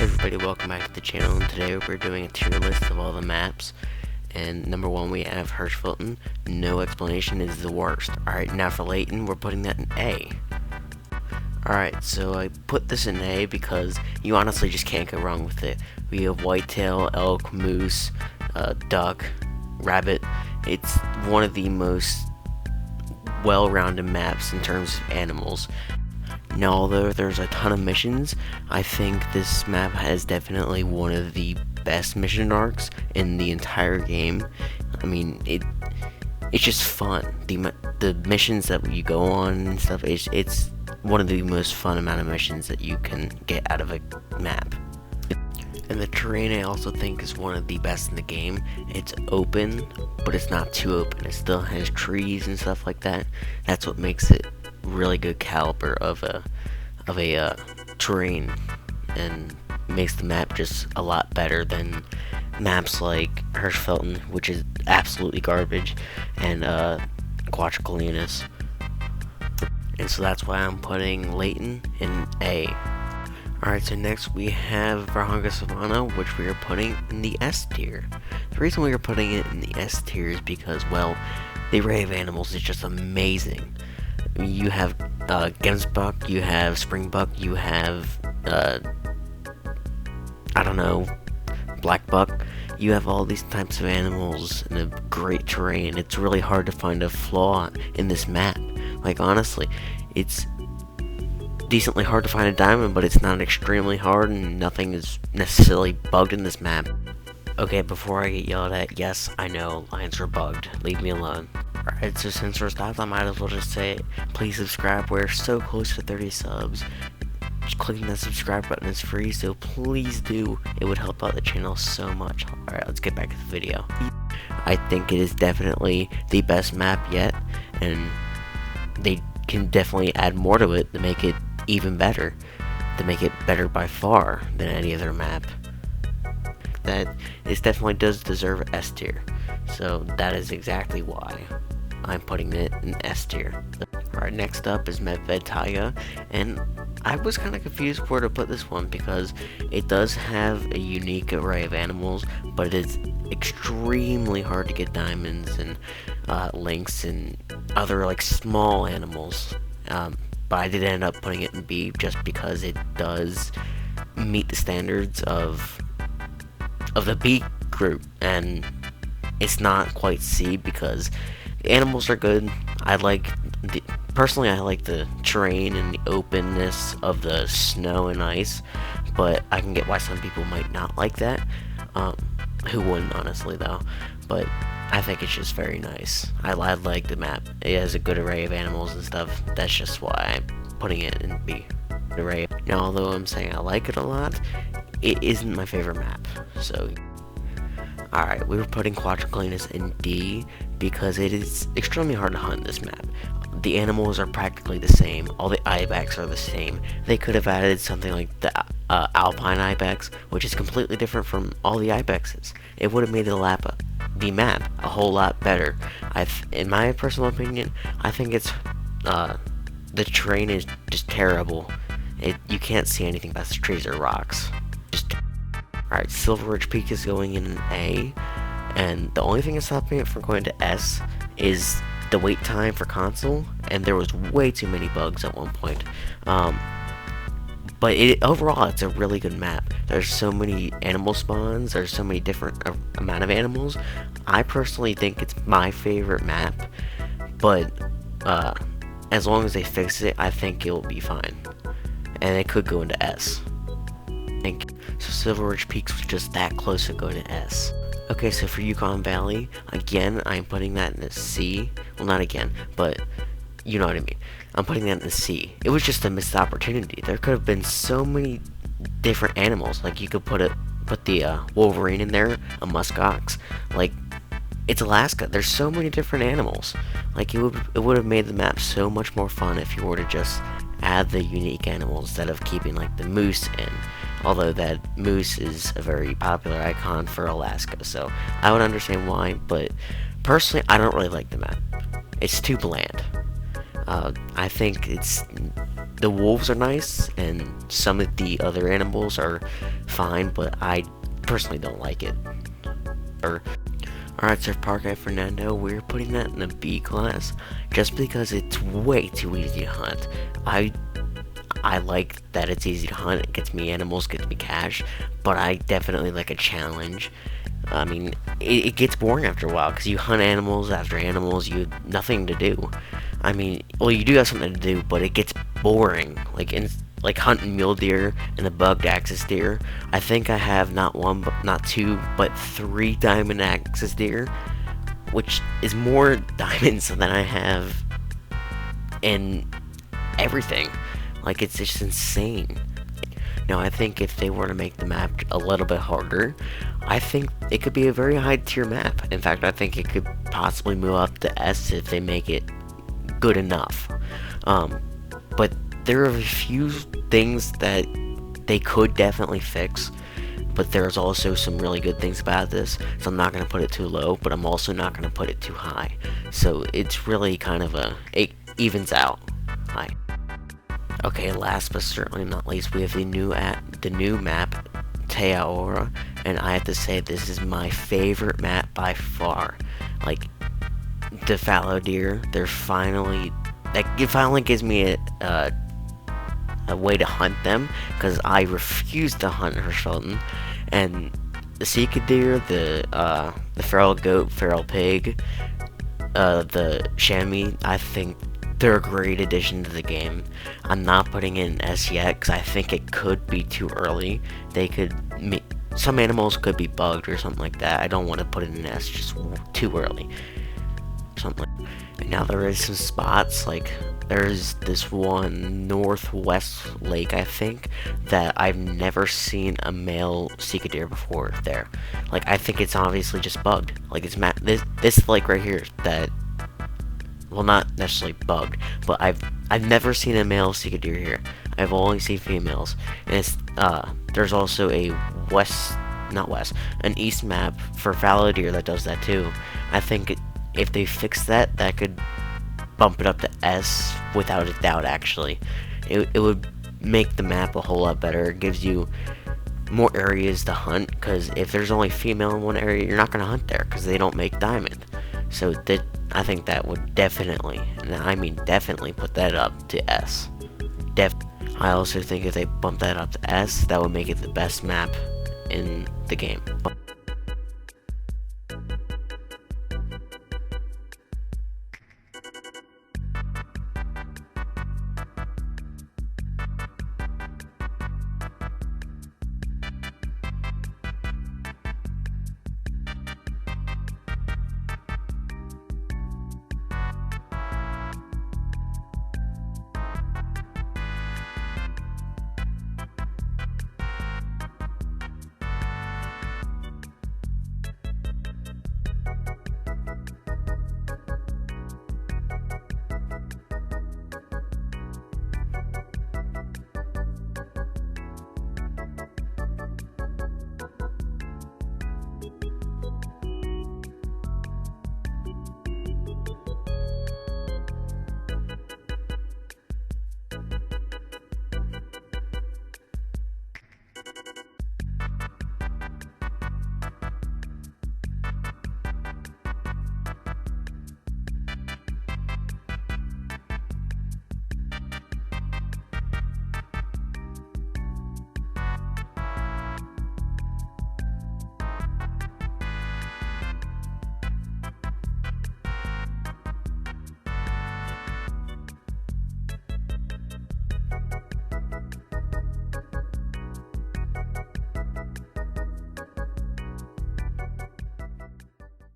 Hey everybody, welcome back to the channel, and today we're doing a tier list of all the maps. And number one, we have Hirschfelten. No explanation, is the worst. Alright, now for Layton, we're putting that in A. Alright, so I put this in A because you honestly just can't go wrong with it. We have whitetail, elk, moose, duck, rabbit. It's one of the most well-rounded maps in terms of animals. Now, although there's a ton of missions, I think this map has definitely one of the best mission arcs in the entire game. I mean, it's just fun. The missions that you go on and stuff, it's one of the most fun amount of missions that you can get out of a map. And the terrain, I also think, is one of the best in the game. It's open, but it's not too open. It still has trees and stuff like that. That's what makes it really good caliber of a terrain, and makes the map just a lot better than maps like Hirschfelten, which is absolutely garbage, and Quadruplinus. And so that's why I'm putting Layton in A. Alright, so next we have Veronica Savannah, which we are putting in the S tier. The reason we are putting it in the S tier is because, well, the array of animals is just amazing. You have Gemsbuck, you have Springbuck, you have, I don't know, Blackbuck. You have all these types of animals in a great terrain. It's really hard to find a flaw in this map. Like, honestly, it's decently hard to find a diamond, but it's not extremely hard, and nothing is necessarily bugged in this map. Okay, before I get yelled at, yes, I know, lions are bugged. Leave me alone. Alright, so since we're stopped, I might as well just say, please subscribe. We're so close to 30 subs. Just clicking that subscribe button is free, so please do. It would help out the channel so much. Alright, let's get back to the video. I think it is definitely the best map yet, and they can definitely add more to it to make it even better. To make it better by far than any other map. That it definitely does deserve S tier. So that is exactly why I'm putting it in S tier. Alright, next up is Medvedga, and I was kind of confused where to put this one because it does have a unique array of animals, but it's extremely hard to get diamonds and lynx and other like small animals. But I did end up putting it in B just because it does meet the standards of the B group, and it's not quite C because the animals are good. Personally, I like the terrain and the openness of the snow and ice, but I can get why some people might not like that. Who wouldn't, honestly, though? But I think it's just very nice. I like the map. It has a good array of animals and stuff. That's just why I'm putting it in B. Array. Now, although I'm saying I like it a lot, it isn't my favorite map. So, alright, we were putting Quadruplinus in D because it is extremely hard to hunt this map. The animals are practically the same. All the ibex are the same. They could have added something like the alpine ibex, which is completely different from all the ibexes. It would have made the map a whole lot better. In my personal opinion, I think it's the terrain is just terrible. You can't see anything past the trees or rocks. Alright, Silver Ridge Peak is going in an A, and the only thing that's stopping it from going to S is the wait time for console, and there was way too many bugs at one point. But overall, it's a really good map. There's so many animal spawns, there's so many different amount of animals. I personally think it's my favorite map, but as long as they fix it, I think it will be fine. And it could go into S. So Silver Ridge Peaks was just that close to going to S. Okay, so for Yukon Valley, again, I'm putting that in a C. Well, not again, but you know what I mean. I'm putting that in a C. It was just a missed opportunity. There could have been so many different animals. Like, you could put the Wolverine in there, a muskox. Like, it's Alaska. There's so many different animals. Like, it would have made the map so much more fun if you were to just add the unique animals instead of keeping, like, the moose in. Although that moose is a very popular icon for Alaska, so I would understand why, but personally, I don't really like the map. It's too bland. I think it's the wolves are nice, and some of the other animals are fine, but I personally don't like it. Alright, Sir Parker Fernando, we're putting that in a B class, just because it's way too easy to hunt. I like that it's easy to hunt, it gets me animals, gets me cash, but I definitely like a challenge. I mean, it gets boring after a while, because you hunt animals after animals, you have nothing to do. I mean, well, you do have something to do, but it gets boring. Like hunting mule deer and the bugged axis deer. I think I have not one, but not two, but 3 diamond axis deer, which is more diamonds than I have in everything. Like, it's just insane. Now, I think if they were to make the map a little bit harder, I think it could be a very high tier map. In fact, I think it could possibly move up to S if they make it good enough. But there are a few things that they could definitely fix, but there's also some really good things about this, so I'm not going to put it too low, but I'm also not going to put it too high. So it's really kind of it evens out. Hi. Okay, last but certainly not least, we have the new map, Taiyo Aura, and I have to say this is my favorite map by far. Like, the fallow deer, it finally gives me a way to hunt them, because I refuse to hunt Hirschfelden, and the Sika deer, the feral goat, feral pig, the chamois, I think they're a great addition to the game. I'm not putting it in S yet, because I think it could be too early. Some animals could be bugged or something like that. I don't want to put it in S just too early. And now there is some spots, like there's this one northwest lake, I think, that I've never seen a male Sika deer before there. Like, I think it's obviously just bugged. Like, it's this lake right here that, well, not necessarily bugged, but I've never seen a male Sika deer here. I've only seen females, and it's there's also a an east map for fallow deer that does that too. I think if they fix that, that could bump it up to S without a doubt. Actually, it would make the map a whole lot better. It gives you more areas to hunt, because if there's only female in one area, you're not going to hunt there because they don't make diamond. So I think that would definitely, and I mean definitely, put that up to S. I also think if they bump that up to S, that would make it the best map in the game.